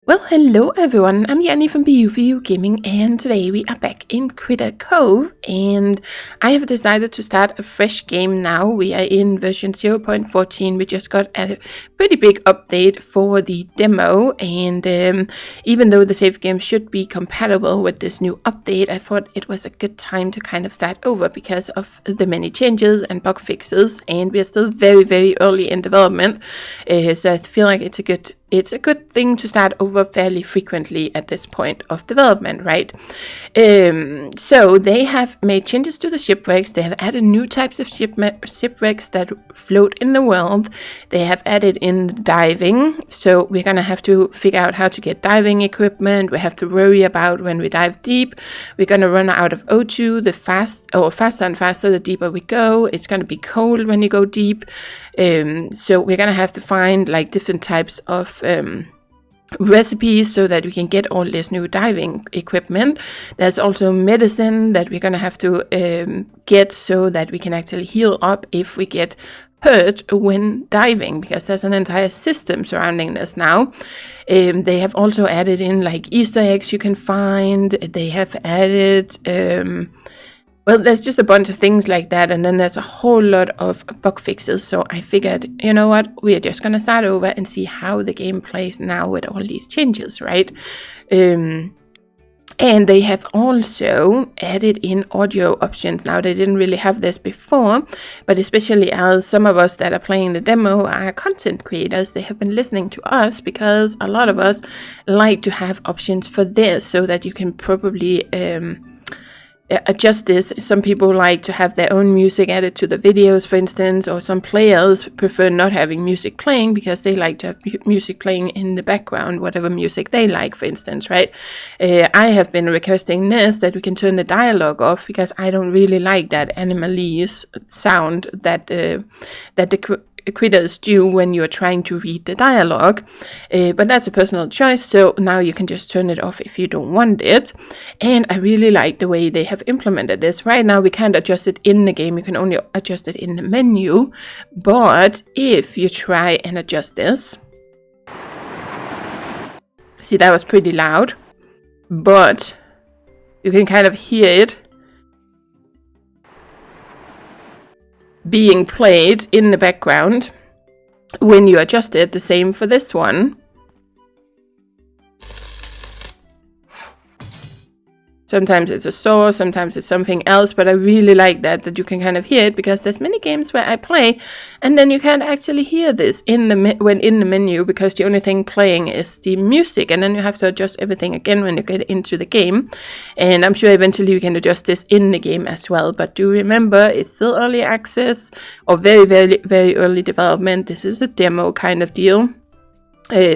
Well, hello everyone, I'm Yeti from BU Gaming, and today we are back in Critter Cove, and I have decided to start a fresh game now. We are in version 0.14. We just got a pretty big update for the demo, and even though the save game should be compatible with this new update, I thought it was a good time to kind of start over because of the many changes and bug fixes, and we are still very early in development, so I feel like it's a good thing to start over fairly frequently at this point of development, right? So they have made changes to the shipwrecks. They have added new types of shipwrecks that float in the world. They have added in diving. So we're going to have to figure out how to get diving equipment. We have to worry about when we dive deep. We're going to run out of O2 faster and faster the deeper we go. It's going to be cold when you go deep. So we're going to have to find like different types of recipes so that we can get all this new diving equipment. There's also medicine that we're going to have to get so that we can actually heal up if we get hurt when diving, because there's an entire system surrounding this now. They have also added in like Easter eggs you can find. They have added well, there's just a bunch of things like that, and then there's a whole lot of bug fixes, so I figured, you know what, we're just gonna start over and see how the game plays now with all these changes, right? And they have also added in audio options. Now, they didn't really have this before, but especially as some of us that are playing the demo are content creators, they have been listening to us because a lot of us like to have options for this so that you can probably adjust this. Some people like to have their own music added to the videos, for instance, or some players prefer not having music playing because they like to have music playing in the background, whatever music they like, for instance, right? I have been requesting this, that we can turn the dialogue off because I don't really like that animalese sound that the critters do when you're trying to read the dialogue, but that's a personal choice, so now you can just turn it off if you don't want it. And I really like the way they have implemented this. Right now we can't adjust it in the game, you can only adjust it in the menu, but if you try and adjust this, see, that was pretty loud, but you can kind of hear it being played in the background when you adjust it. The same for this one. Sometimes it's a saw, sometimes it's something else, but I really like that you can kind of hear it, because there's many games where I play and then you can't actually hear this when in the menu, because the only thing playing is the music, and then you have to adjust everything again when you get into the game. And I'm sure eventually you can adjust this in the game as well, but do remember, it's still early access or very early development. This is a demo kind of deal.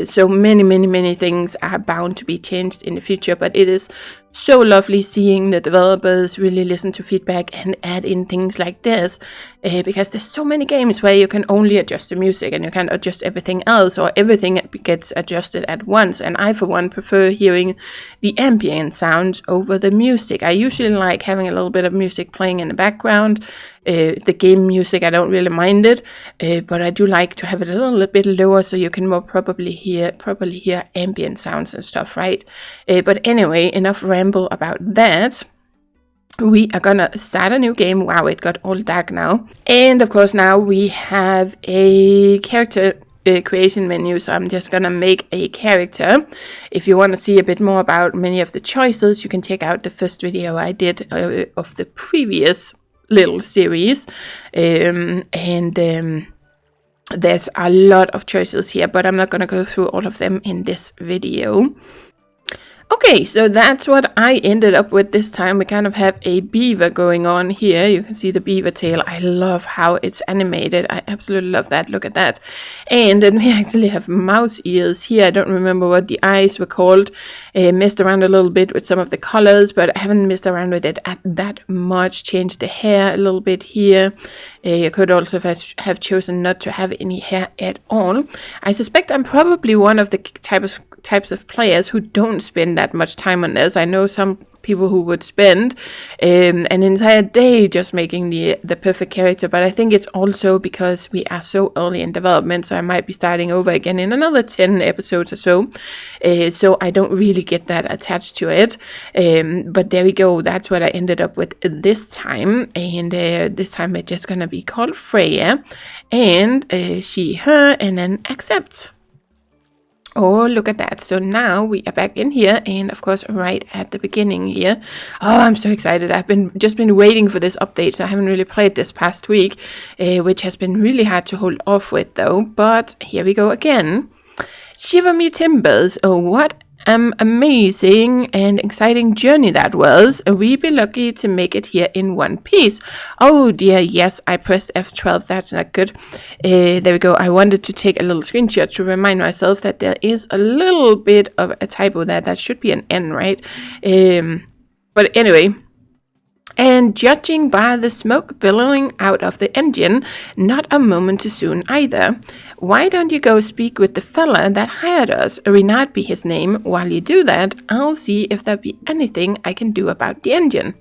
So many things are bound to be changed in the future, but it is so lovely seeing the developers really listen to feedback and add in things like this, because there's so many games where you can only adjust the music and you can't adjust everything else, or everything gets adjusted at once. And I, for one, prefer hearing the ambient sounds over the music. I usually like having a little bit of music playing in the background. The game music, I don't really mind it, but I do like to have it a little bit lower so you can more properly hear ambient sounds and stuff, right? But anyway, enough ramble about that. We are gonna start a new game. Wow, it got all dark now. And of course now we have a character creation menu, so I'm just gonna make a character. If you want to see a bit more about many of the choices, you can check out the first video I did of the previous little series, and there's a lot of choices here, but I'm not going to go through all of them in this video. Okay, so that's what I ended up with this time. We kind of have a beaver going on here. You can see the beaver tail. I love how it's animated. I absolutely love that. Look at that. And then we actually have mouse ears here. I don't remember what the eyes were called. Messed around a little bit with some of the colors, but I haven't messed around with it that much. Changed the hair a little bit here. You could also have chosen not to have any hair at all. I suspect I'm probably one of the types of players who don't spend that much time on this. I know some people who would spend an entire day just making the perfect character. But I think it's also because we are so early in development, so I might be starting over again in another 10 episodes or so. So I don't really get that attached to it. But there we go. That's what I ended up with this time. And this time it's just gonna be called Freyja, and she, her, and then accept. Oh, look at that. So now we are back in here, and of course right at the beginning here. Oh, I'm so excited. I've just been waiting for this update, so I haven't really played this past week, which has been really hard to hold off with though. But here we go again. Shiver me timbers. Oh, what amazing and exciting journey that was. We be lucky to make it here in one piece. Oh dear, yes, I pressed F12. That's not good. There we go. I wanted to take a little screenshot to remind myself that there is a little bit of a typo there. That should be an N, right? But anyway. And judging by the smoke billowing out of the engine, not a moment too soon either. Why don't you go speak with the fella that hired us? Renard be his name. While you do that, I'll see if there be anything I can do about the engine.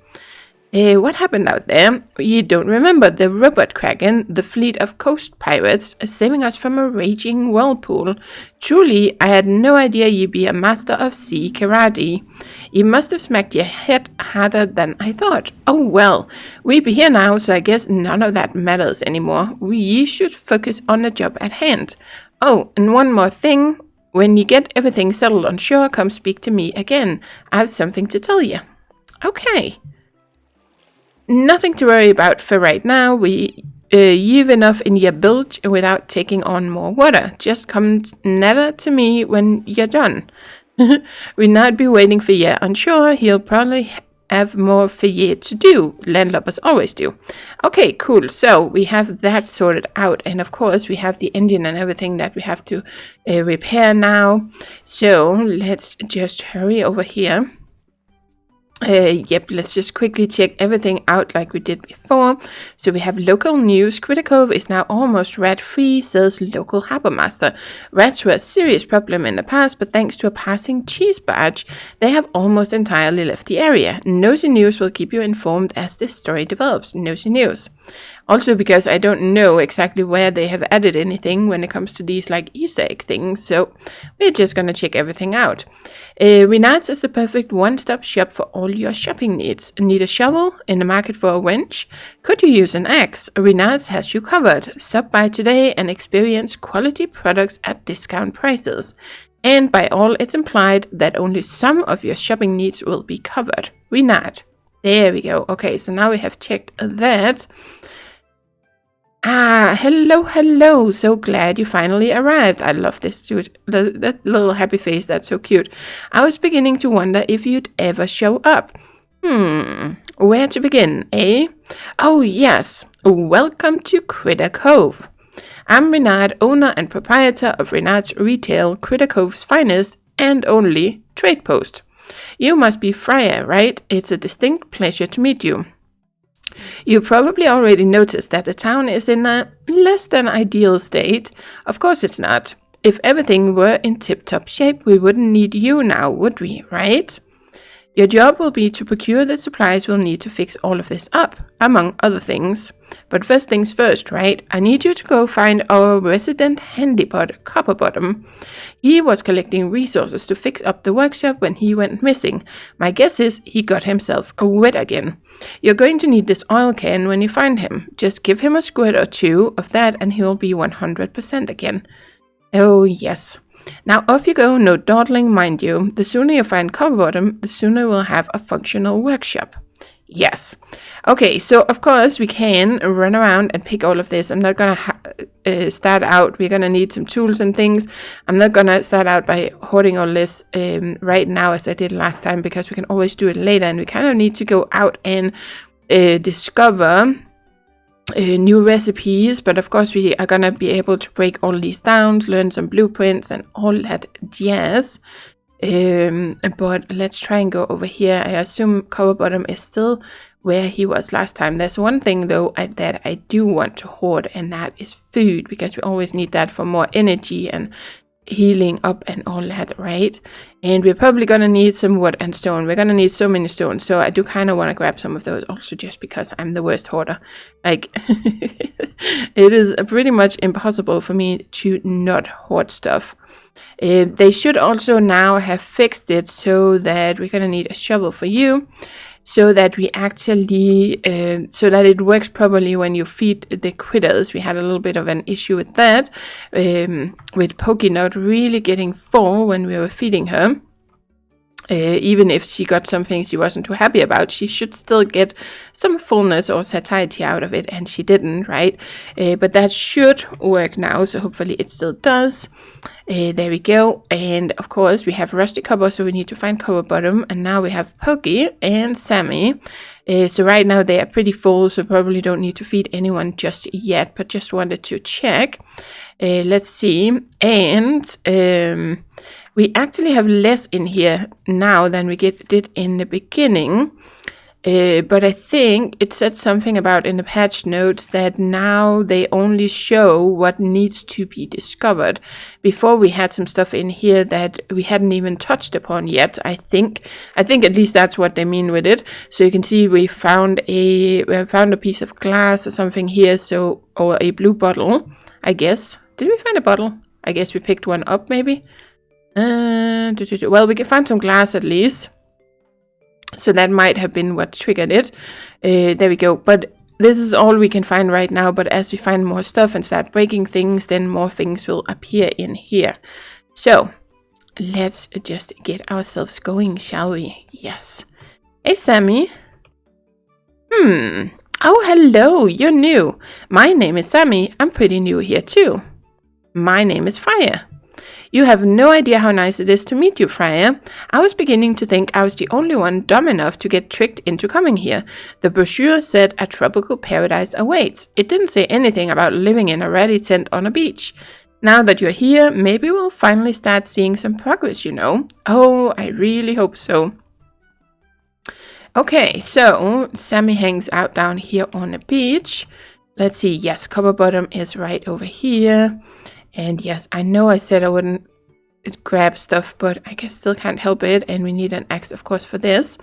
What happened out there? You don't remember the robot kraken, the fleet of coast pirates, saving us from a raging whirlpool. Truly, I had no idea you'd be a master of sea karate. You must have smacked your head harder than I thought. Oh well, we be here now, so I guess none of that matters anymore. We should focus on the job at hand. Oh, and one more thing. When you get everything settled on shore, come speak to me again. I have something to tell you. Okay. Nothing to worry about for right now. You've enough in your bilge without taking on more water. Just come natter to me when you're done. We'll not be waiting for you on shore. He'll probably have more for you to do. Landlubbers always do. Okay, cool. So we have that sorted out. And of course, we have the engine and everything that we have to repair now. So let's just hurry over here. Yep, let's just quickly check everything out like we did before. So we have local news. Critter Cove is now almost rat-free, says local harbour master. Rats were a serious problem in the past, but thanks to a passing cheese barge, they have almost entirely left the area. Nosy News will keep you informed as this story develops. Nosy News. Also because I don't know exactly where they have added anything when it comes to these like Easter egg things, so we're just gonna check everything out. Renard's is the perfect one-stop shop for all your shopping needs. Need a shovel? In the market for a winch? Could you use an axe? Renard's has you covered. Stop by today and experience quality products at discount prices. And by all it's implied that only some of your shopping needs will be covered. Renard. There we go. Okay, so now we have checked that. Ah, hello. So glad you finally arrived. I love this dude. That little happy face, that's so cute. I was beginning to wonder if you'd ever show up. Where to begin, eh? Oh, yes. Welcome to Critter Cove. I'm Renard, owner and proprietor of Renard's Retail, Critter Cove's finest and only trade post. You must be Freyja, right? It's a distinct pleasure to meet you. You probably already noticed that the town is in a less than ideal state. Of course it's not. If everything were in tip-top shape, we wouldn't need you now, would we, right? Your job will be to procure the supplies we'll need to fix all of this up, among other things. But first things first, right? I need you to go find our resident handybot, Copperbottom. He was collecting resources to fix up the workshop when he went missing. My guess is he got himself wet again. You're going to need this oil can when you find him. Just give him a squirt or two of that and he'll be 100% again. Oh, yes. Now off you go, no dawdling, mind you. The sooner you find Copperbottom, the sooner we'll have a functional workshop. Yes. Okay, so of course we can run around and pick all of this. I'm not gonna start out. We're gonna need some tools and things. I'm not gonna start out by hoarding all this right now as I did last time, because we can always do it later, and we kind of need to go out and discover new recipes. But of course we are gonna be able to break all these down, learn some blueprints and all that jazz. But let's try and go over here. I assume Copperbottom is still where he was last time. There's one thing though that I do want to hoard, and that is food, because we always need that for more energy and healing up and all that, right? And we're probably gonna need some wood and stone. We're gonna need so many stones, so I do kind of want to grab some of those also, just because I'm the worst hoarder. Like, it is pretty much impossible for me to not hoard stuff. They should also now have fixed it so that we're gonna need a shovel for you, so that we actually, so that it works properly when you feed the critters. We had a little bit of an issue with that, with Pokey not really getting full when we were feeding her. Even if she got something she wasn't too happy about, she should still get some fullness or satiety out of it, and she didn't, right? But that should work now, so hopefully it still does. There we go. And of course we have rusty copper, so we need to find copper bottom. And now we have Pokey and Sammy. So right now they are pretty full, so probably don't need to feed anyone just yet, but just wanted to check. Let's see. And we actually have less in here now than we did in the beginning. But I think it said something about in the patch notes that now they only show what needs to be discovered. Before we had some stuff in here that we hadn't even touched upon yet. I think at least that's what they mean with it. So you can see we found a piece of glass or something here, so, or a blue bottle, I guess. Did we find a bottle? I guess we picked one up maybe. Well, we can find some glass at least. So that might have been what triggered it. There we go. But this is all we can find right now. But as we find more stuff and start breaking things, then more things will appear in here. So let's just get ourselves going, shall we? Yes. Hey, Sammy. Oh, hello. You're new. My name is Sammy. I'm pretty new here too. My name is Freyja. You have no idea how nice it is to meet you, Freyja. I was beginning to think I was the only one dumb enough to get tricked into coming here. The brochure said a tropical paradise awaits. It didn't say anything about living in a ratty tent on a beach. Now that you're here, maybe we'll finally start seeing some progress, you know. Oh, I really hope so. Okay, so Sammy hangs out down here on the beach. Let's see. Yes, copper bottom is right over here. And yes, I know I said I wouldn't grab stuff, but I guess still can't help it. And we need an axe, of course, for this.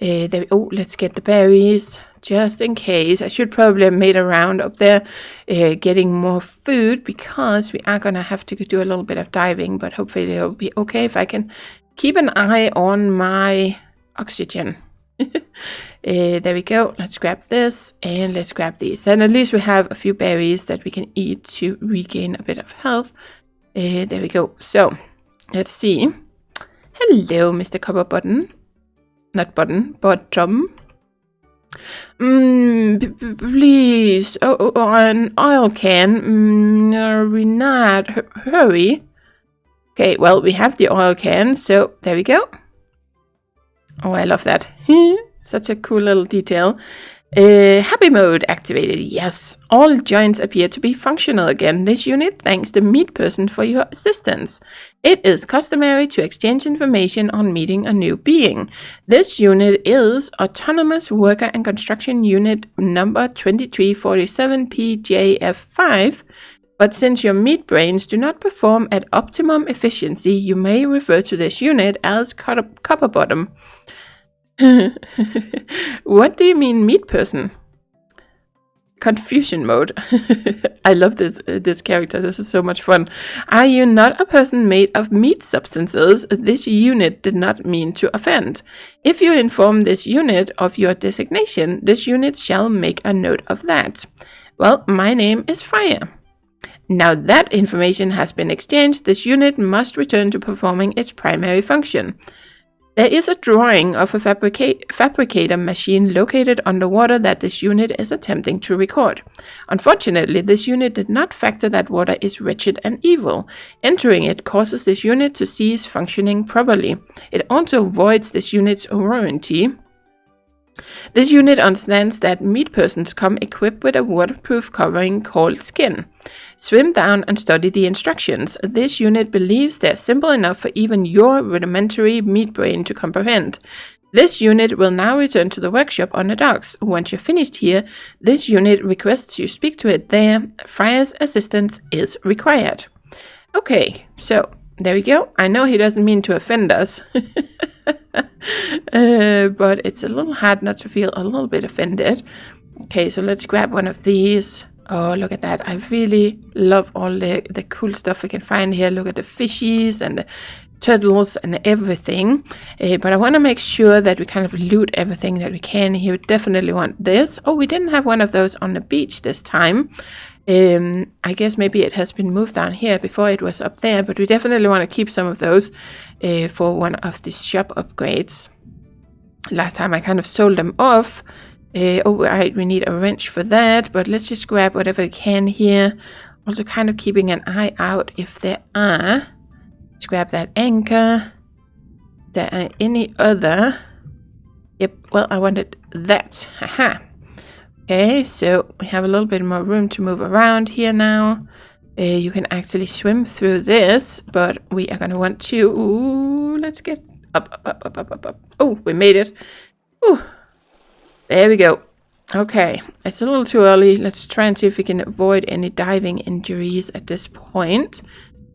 Let's get the berries, just in case. I should probably have made a round up there, getting more food, because we are going to have to do a little bit of diving. But hopefully it'll be okay if I can keep an eye on my oxygen. There we go. Let's grab this and let's grab these. And at least we have a few berries that we can eat to regain a bit of health. There we go. So let's see. Hello, Mr. Copper Button. Not button, bottom. Please. Oh, an oil can. Renat, hurry. Okay, well, we have the oil can, so there we go. Oh, I love that. Such a cool little detail. Happy mode activated. Yes, all joints appear to be functional again. This unit thanks the meat person for your assistance. It is customary to exchange information on meeting a new being. This unit is Autonomous Worker and Construction Unit number 2347PJF5. But since your meat brains do not perform at optimum efficiency, you may refer to this unit as copper bottom. What do you mean, meat person? Confusion mode. I love this character. This is so much fun. Are you not a person made of meat substances? This unit did not mean to offend. If you inform this unit of your designation, this unit shall make a note of that. Well, my name is Freyja. Now that information has been exchanged, this unit must return to performing its primary function. There is a drawing of a fabricator machine located underwater that this unit is attempting to record. Unfortunately, this unit did not factor that water is wretched and evil. Entering it causes this unit to cease functioning properly. It also voids this unit's warranty. This unit understands that meat persons come equipped with a waterproof covering called skin. Swim down and study the instructions. This unit believes they're simple enough for even your rudimentary meat brain to comprehend. This unit will now return to the workshop on the docks. Once you're finished here, this unit requests you speak to it there. Freyja's assistance is required. Okay, so there we go. I know he doesn't mean to offend us, but it's a little hard not to feel a little bit offended. Okay, so let's grab one of these. Oh, look at that. I really love all the cool stuff we can find here. Look at the fishies and the turtles and everything. But I want to make sure that we kind of loot everything that we can here. We definitely want this. Oh, we didn't have one of those on the beach this time. I guess maybe it has been moved down here. Before it was up there, but we definitely want to keep some of those for one of the shop upgrades. Last time I kind of sold them off. Oh, right, we need a wrench for that, but let's just grab whatever we can here. Also kind of keeping an eye out if there are. Let's grab that anchor. There are any other. Yep, well, I wanted that. Haha. Okay, so we have a little bit more room to move around here now. You can actually swim through this, but we are going to want to... Ooh, let's get up. Oh, we made it. Ooh. There we go. Okay, it's a little too early. Let's try and see if we can avoid any diving injuries at this point.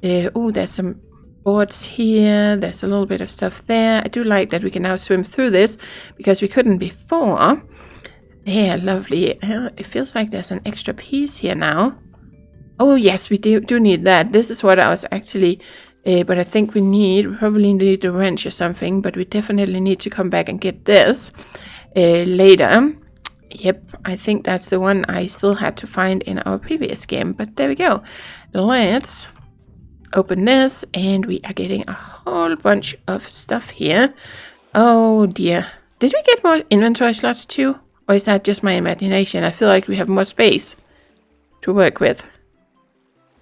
Oh, there's some boards here. There's a little bit of stuff there. I do like that we can now swim through this because we couldn't before. There, lovely. It feels like there's an extra piece here now. Oh, yes, we do need that. This is what I was actually... but I think we probably need a wrench or something. But we definitely need to come back and get this later. Yep, I think that's the one I still had to find in our previous game. But there we go. Let's open this. And we are getting a whole bunch of stuff here. Oh, dear. Did we get more inventory slots too? Or is that just my imagination? I feel like we have more space to work with.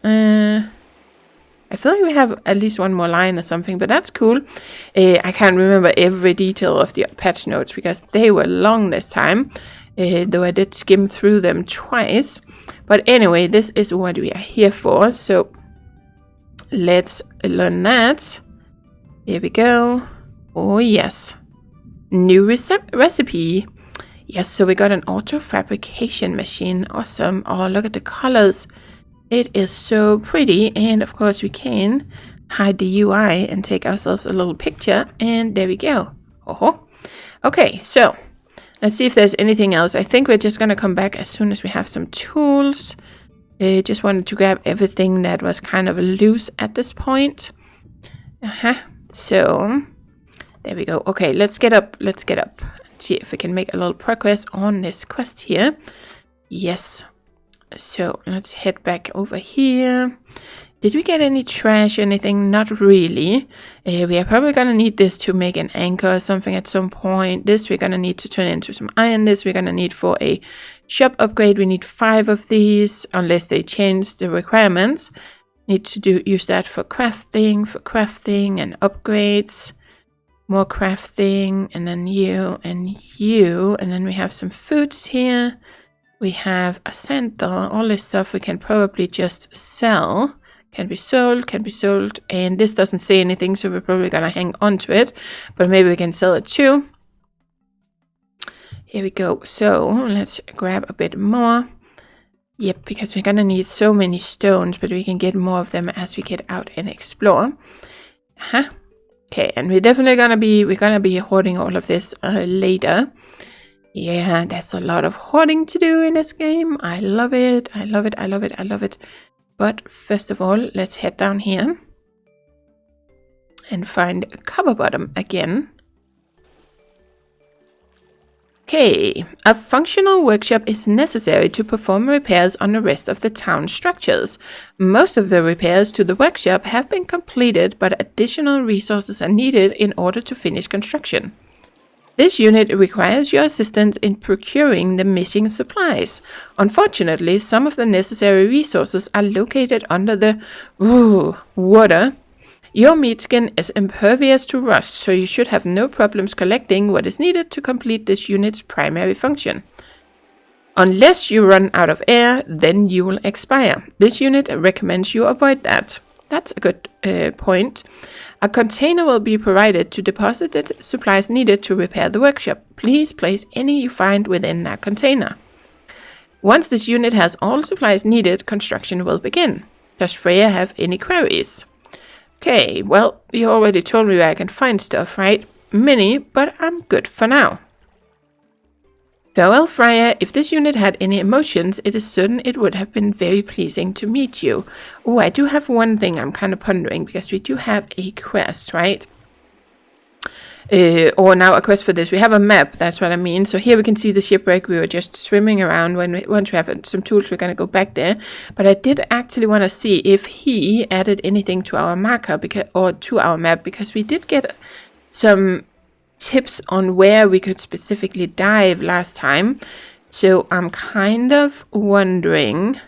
I feel like we have at least one more line or something, but that's cool. I can't remember every detail of the patch notes because they were long this time. Though I did skim through them twice. But anyway, this is what we are here for. So let's learn that. Here we go. Oh, yes. New recipe. Yes, so we got an auto fabrication machine. Awesome. Oh, look at the colors. It is so pretty. And of course we can hide the UI and take ourselves a little picture. And there we go. Oh, okay, so let's see if there's anything else. I think we're just going to come back as soon as we have some tools. Just wanted to grab everything that was kind of loose at this point. So there we go. Okay, let's get up. Let's get up. See if we can make a little progress on this quest here. Yes. So let's head back over here. Did we get any trash, anything? Not really. We are probably going to need this to make an anchor or something at some point. This we're going to need to turn into some iron. This we're going to need for a shop upgrade. We need 5 of these unless they change the requirements. Need to use that for crafting and upgrades. More crafting, and then you, and then we have some foods here. We have a center, all this stuff we can probably just sell. Can be sold, and this doesn't say anything, so we're probably gonna hang on to it, but maybe we can sell it too. Here we go, so let's grab a bit more. Yep, because we're gonna need so many stones, but we can get more of them as we get out and explore. Okay, and we're definitely gonna be hoarding all of this later. Yeah, that's a lot of hoarding to do in this game. I love it. But first of all, let's head down here and find Copper Bottom again. Okay, a functional workshop is necessary to perform repairs on the rest of the town structures. Most of the repairs to the workshop have been completed, but additional resources are needed in order to finish construction. This unit requires your assistance in procuring the missing supplies. Unfortunately, some of the necessary resources are located under the water. Your meat skin is impervious to rust, so you should have no problems collecting what is needed to complete this unit's primary function. Unless you run out of air, then you will expire. This unit recommends you avoid that. That's a good point. A container will be provided to deposit the supplies needed to repair the workshop. Please place any you find within that container. Once this unit has all supplies needed, construction will begin. Does Freyja have any queries? Okay, well, you already told me where I can find stuff, right? Many, but I'm good for now. Farewell, Freyja. If this unit had any emotions, it is certain it would have been very pleasing to meet you. Oh, I do have one thing I'm kind of pondering, because we do have a quest, right? Or now a quest for this. We have a map, that's what I mean. So here we can see the shipwreck. We were just swimming around. Once we have some tools, we're going to go back there. But I did actually want to see if he added anything to our marker, or to our map, because we did get some tips on where we could specifically dive last time. So I'm kind of wondering...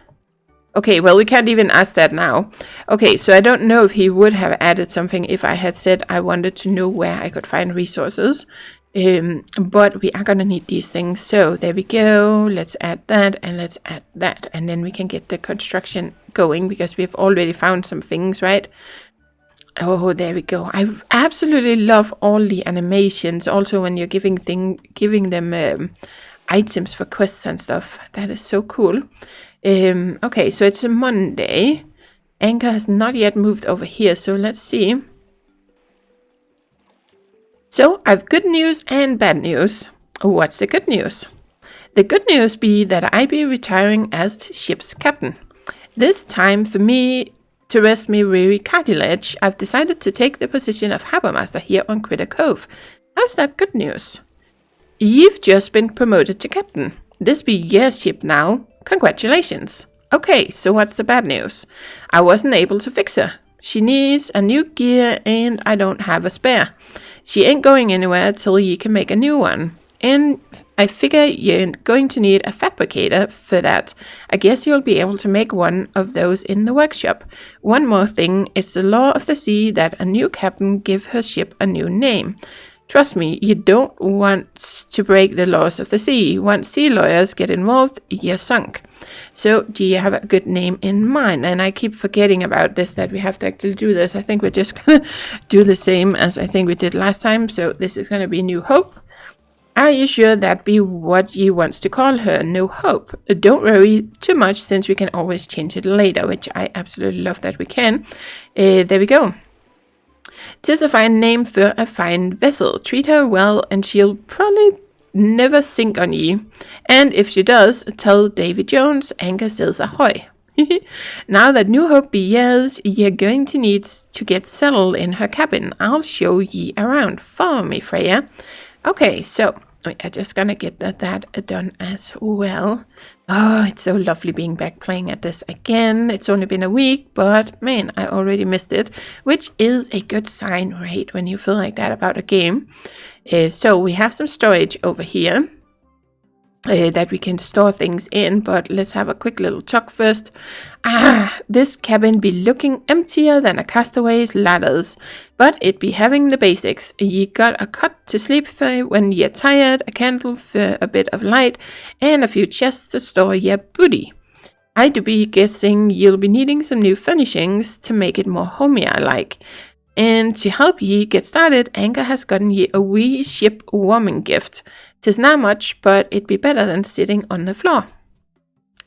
Okay, well, we can't even ask that now. Okay, so I don't know if he would have added something if I had said I wanted to know where I could find resources. But we are going to need these things. So there we go. Let's add that and let's add that. And then we can get the construction going because we've already found some things, right? Oh, there we go. I absolutely love all the animations. Also, when you're giving them items for quests and stuff. That is so cool. Okay, so it's a Monday. Anchor has not yet moved over here, so let's see. So, I've good news and bad news. What's the good news? The good news be that I be retiring as ship's captain. This time for me to rest me weary cartilage, I've decided to take the position of harbour master here on Critter Cove. How's that good news? You've just been promoted to captain. This be your ship now. Congratulations. Okay, so what's the bad news? I wasn't able to fix her. She needs a new gear and I don't have a spare. She ain't going anywhere till you can make a new one. And I figure you're going to need a fabricator for that. I guess you'll be able to make one of those in the workshop. One more thing, it's the law of the sea that a new captain give her ship a new name. Trust me, you don't want to break the laws of the sea. Once sea lawyers get involved, you're sunk. So, do you have a good name in mind? And I keep forgetting about this, that we have to actually do this. I think we're just going to do the same as I think we did last time. So, this is going to be New Hope. Are you sure that be what you wants to call her, New Hope? Don't worry too much, since we can always change it later, which I absolutely love that we can. There we go. 'Tis a fine name for a fine vessel. Treat her well, and she'll probably never sink on ye. And if she does, tell Davy Jones, anchor sails ahoy. Now that New Hope be yours, you're going to need to get settled in her cabin. I'll show ye around. Follow me, Freyja. Okay, so I'm just gonna get that done as well. Oh, it's so lovely being back playing at this again. It's only been a week, but man, I already missed it, which is a good sign, right, when you feel like that about a game. So we have some storage over here that we can store things in, but let's have a quick little talk first. This cabin be looking emptier than a castaway's ladders, but it be having the basics. You got a cot to sleep for when you're tired, a candle for a bit of light, and a few chests to store your booty. I do be guessing you'll be needing some new furnishings to make it more homey-like. And to help ye get started, Anchor has gotten ye a wee ship warming gift. 'Tis not much, but it'd be better than sitting on the floor.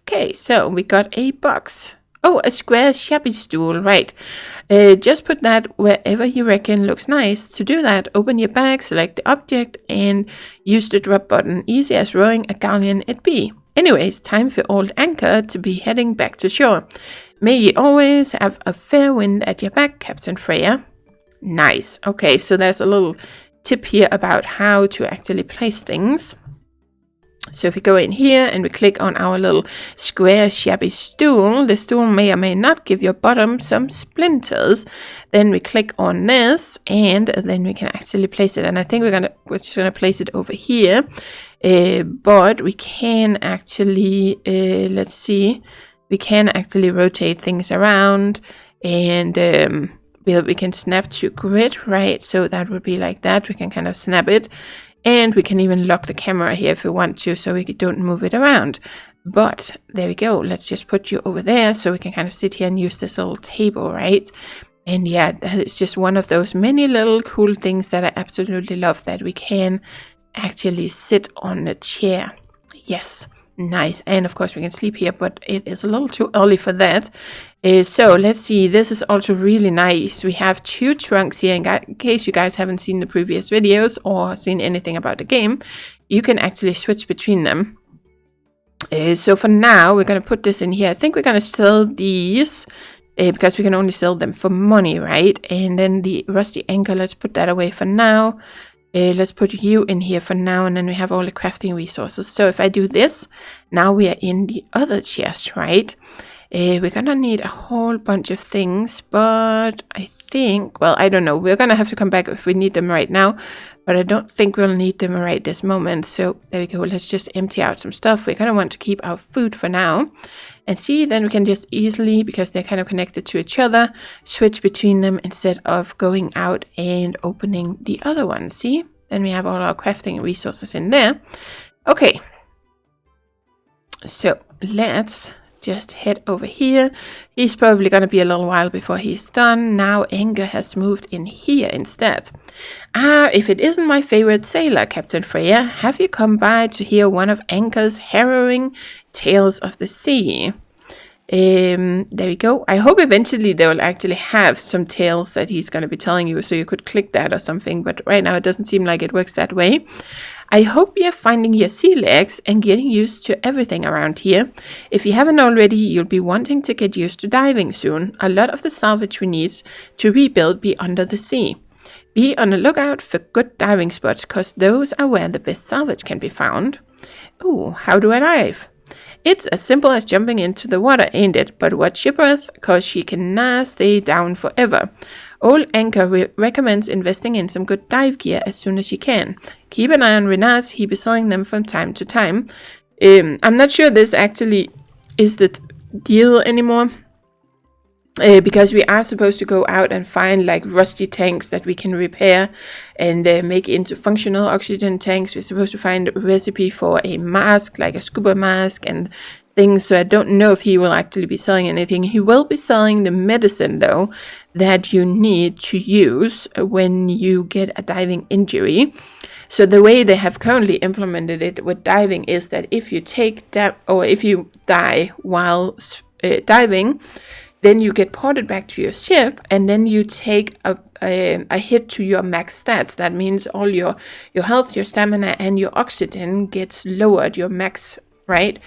Okay, so we got a box. Oh, a square shabby stool, right. Just put that wherever you reckon looks nice. To do that, open your bag, select the object, and use the drop button. Easy as rowing a galleon it be. Anyways, time for old Anchor to be heading back to shore. May ye always have a fair wind at your back, Captain Freyja. Nice. Okay, so there's a little tip here about how to actually place things. So if we go in here and we click on our little square shabby stool, the stool may or may not give your bottom some splinters. Then we click on this and then we can actually place it. And I think we're just gonna place it over here. But we can actually, let's see, we can actually rotate things around, and we can snap to grid, right? So that would be like that. We can kind of snap it. And we can even lock the camera here if we want to, so we don't move it around. But there we go. Let's just put you over there so we can kind of sit here and use this little table, right? And yeah, that is just one of those many little cool things that I absolutely love, that we can actually sit on a chair. Yes. Nice. And of course we can sleep here, but it is a little too early for that. So let's see. This is also really nice. We have 2 trunks here. In case you guys haven't seen the previous videos or seen anything about the game, you can actually switch between them. So for now, we're going to put this in here. I think we're going to sell these because we can only sell them for money, right? And then the rusty anchor, let's put that away for now. Let's put you in here for now, and then we have all the crafting resources. So if I do this, now we are in the other chest, right? We're gonna need a whole bunch of things, but I think, well, I don't know. We're gonna have to come back if we need them right now, but I don't think we'll need them right this moment. So there we go. Let's just empty out some stuff. We're gonna want to keep our food for now. And see, then we can just easily, because they're kind of connected to each other, switch between them instead of going out and opening the other one. See? Then we have all our crafting resources in there. Okay. So let's just head over here. He's probably going to be a little while before he's done. Now Anchor has moved in here instead. If it isn't my favorite sailor, Captain Freyja, have you come by to hear one of Anchor's harrowing tales of the sea? There we go. I hope eventually they will actually have some tales that he's going to be telling you, so you could click that or something, but right now it doesn't seem like it works that way. I hope you're finding your sea legs and getting used to everything around here. If you haven't already, you'll be wanting to get used to diving soon. A lot of the salvage we need to rebuild be under the sea. Be on the lookout for good diving spots, because those are where the best salvage can be found. Ooh, how do I dive? It's as simple as jumping into the water, ain't it? But watch your breath, cause she cannot stay down forever. Old Anchor recommends investing in some good dive gear as soon as you can. Keep an eye on Renaz, he'll be selling them from time to time. I'm not sure this actually is the deal anymore. Because we are supposed to go out and find like rusty tanks that we can repair and make into functional oxygen tanks. We're supposed to find a recipe for a mask, like a scuba mask and things. So I don't know if he will actually be selling anything. He will be selling the medicine though that you need to use when you get a diving injury. So the way they have currently implemented it with diving is that if you take that, or if you die while diving, then you get ported back to your ship, and then you take a hit to your max stats. That means all your health, your stamina, and your oxygen gets lowered, your max, right?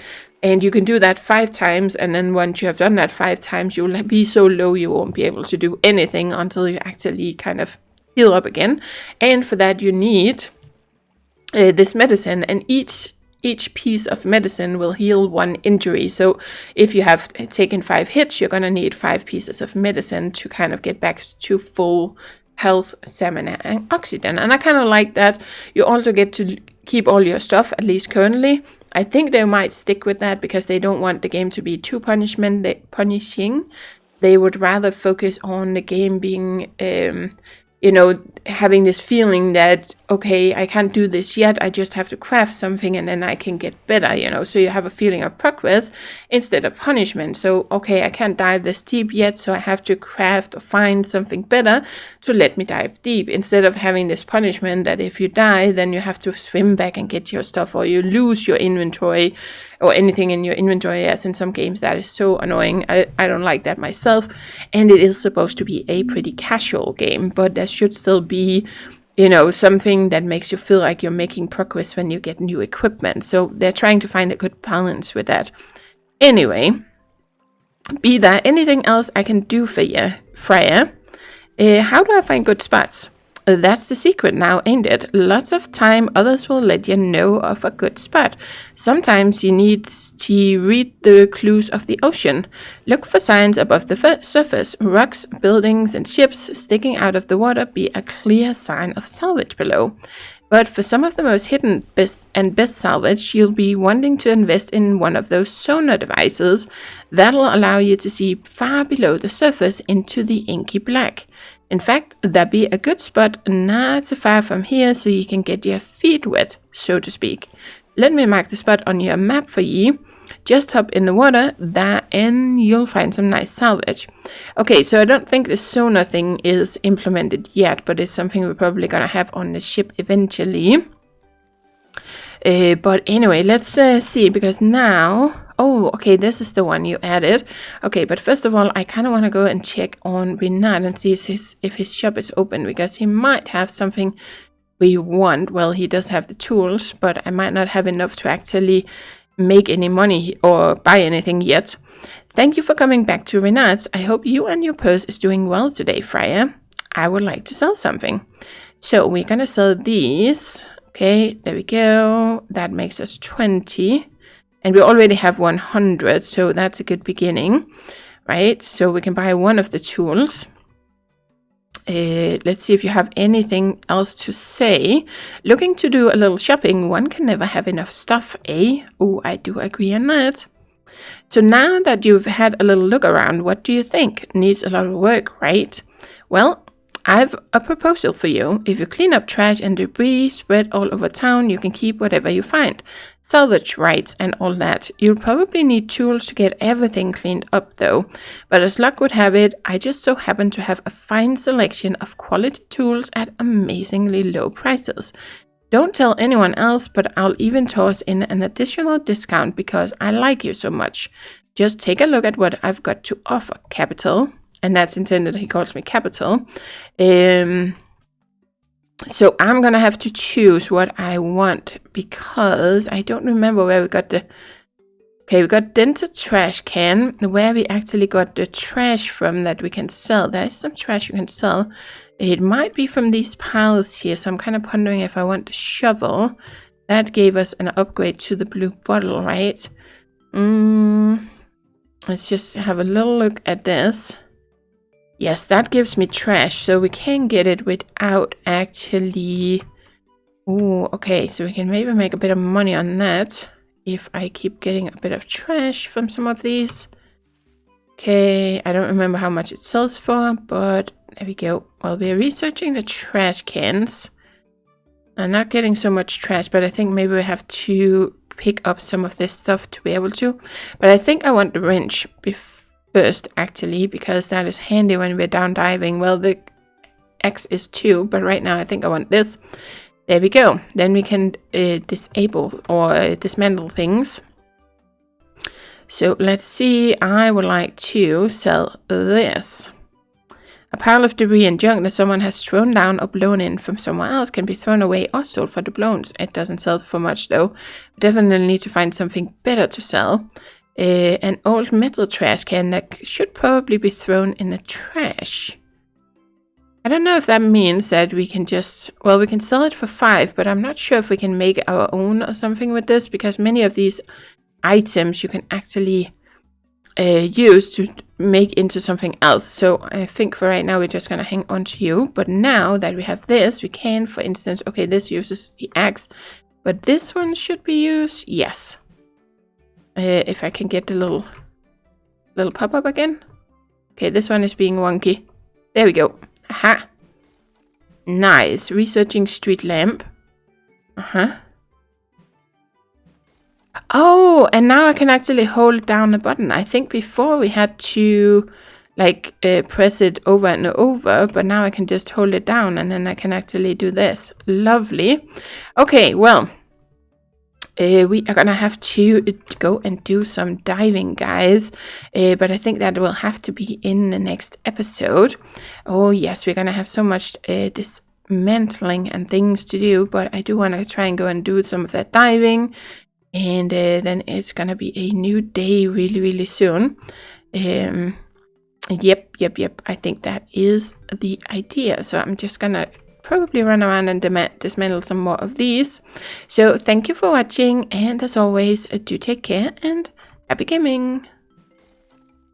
And you can do that 5 times, and then once you have done that 5 times, you will be so low you won't be able to do anything until you actually kind of heal up again. And for that you need this medicine, and each piece of medicine will heal 1 injury. So if you have taken 5 hits, you're going to need 5 pieces of medicine to kind of get back to full health, stamina, and oxygen. And I kind of like that. You also get to keep all your stuff, at least currently. I think they might stick with that because they don't want the game to be too punishing. They would rather focus on the game being having this feeling that, okay, I can't do this yet, I just have to craft something and then I can get better, so you have a feeling of progress instead of punishment. So, okay, I can't dive this deep yet, so I have to craft or find something better to let me dive deep, instead of having this punishment that if you die, then you have to swim back and get your stuff, or you lose your inventory or anything in your inventory, as in some games. That is so annoying. I don't like that myself. And it is supposed to be a pretty casual game, but there should still be, something that makes you feel like you're making progress when you get new equipment. So they're trying to find a good balance with that. Anyway, be there anything else I can do for you, Freyja? How do I find good spots? That's the secret now, ain't it? Lots of time others will let you know of a good spot. Sometimes you need to read the clues of the ocean. Look for signs above the surface. Rocks, buildings, and ships sticking out of the water be a clear sign of salvage below. But for some of the most hidden best salvage, you'll be wanting to invest in one of those sonar devices that'll allow you to see far below the surface into the inky black. In fact, that'd be a good spot not too far from here, so you can get your feet wet, so to speak. Let me mark the spot on your map for you. Just hop in the water, and you'll find some nice salvage. Okay, so I don't think the sonar thing is implemented yet, but it's something we're probably gonna have on the ship eventually. But anyway, let's see, because now... Oh, okay, this is the one you added. Okay, but first of all, I kind of want to go and check on Renard and see if his shop is open, because he might have something we want. Well, he does have the tools, but I might not have enough to actually make any money or buy anything yet. Thank you for coming back to Renard's. I hope you and your purse is doing well today, Freyja. I would like to sell something. So we're going to sell these. Okay, there we go. That makes us 20. And we already have 100, so that's a good beginning, right? So we can buy one of the tools. Let's see if you have anything else to say. Looking to do a little shopping. One can never have enough stuff, eh? Oh, I do agree on that. So now that you've had a little look around, what do you think? Needs a lot of work, right? Well, I've a proposal for you. If you clean up trash and debris spread all over town, you can keep whatever you find. Salvage rights and all that. You'll probably need tools to get everything cleaned up though. But as luck would have it, I just so happen to have a fine selection of quality tools at amazingly low prices. Don't tell anyone else, but I'll even toss in an additional discount because I like you so much. Just take a look at what I've got to offer, Capital. And that's intended, he calls me Capital. So I'm going to have to choose what I want because I don't remember where we got the... Okay, we got dented trash can, where we actually got the trash from that we can sell. There is some trash you can sell. It might be from these piles here, so I'm kind of pondering if I want the shovel. That gave us an upgrade to the blue bottle, right? Let's just have a little look at this. Yes, that gives me trash, so we can get it without actually... Oh, okay, so we can maybe make a bit of money on that if I keep getting a bit of trash from some of these. Okay, I don't remember how much it sells for, but there we go. Well, we're researching the trash cans. I'm not getting so much trash, but I think maybe we have to pick up some of this stuff to be able to. But I think I want the wrench first, actually, because that is handy when we're down diving. Well, the X is 2, but right now I think I want this. There we go. Then we can disable or dismantle things. So let's see. I would like to sell this. A pile of debris and junk that someone has thrown down or blown in from somewhere else can be thrown away or sold for doubloons. It doesn't sell for much though. We definitely need to find something better to sell. An old metal trash can that should probably be thrown in the trash. I don't know if that means that we can just... Well, we can sell it for 5, but I'm not sure if we can make our own or something with this, because many of these items you can actually use to make into something else. So I think for right now we're just going to hang on to you. But now that we have this, we can, for instance... Okay, this uses the axe, but this one should be used. Yes. If I can get the little pop-up again. Okay, this one is being wonky. There we go. Aha. Nice. Researching street lamp. Oh, and now I can actually hold down a button. I think before we had to like press it over and over, but now I can just hold it down and then I can actually do this. Lovely. Okay, well. We are gonna have to go and do some diving, guys, but I think that will have to be in the next episode. Oh yes, we're gonna have so much dismantling and things to do, but I do want to try and go and do some of that diving, and then it's gonna be a new day really soon. Yep, I think that is the idea. So I'm just gonna probably run around and dismantle some more of these. So thank you for watching, and as always, do take care and happy gaming.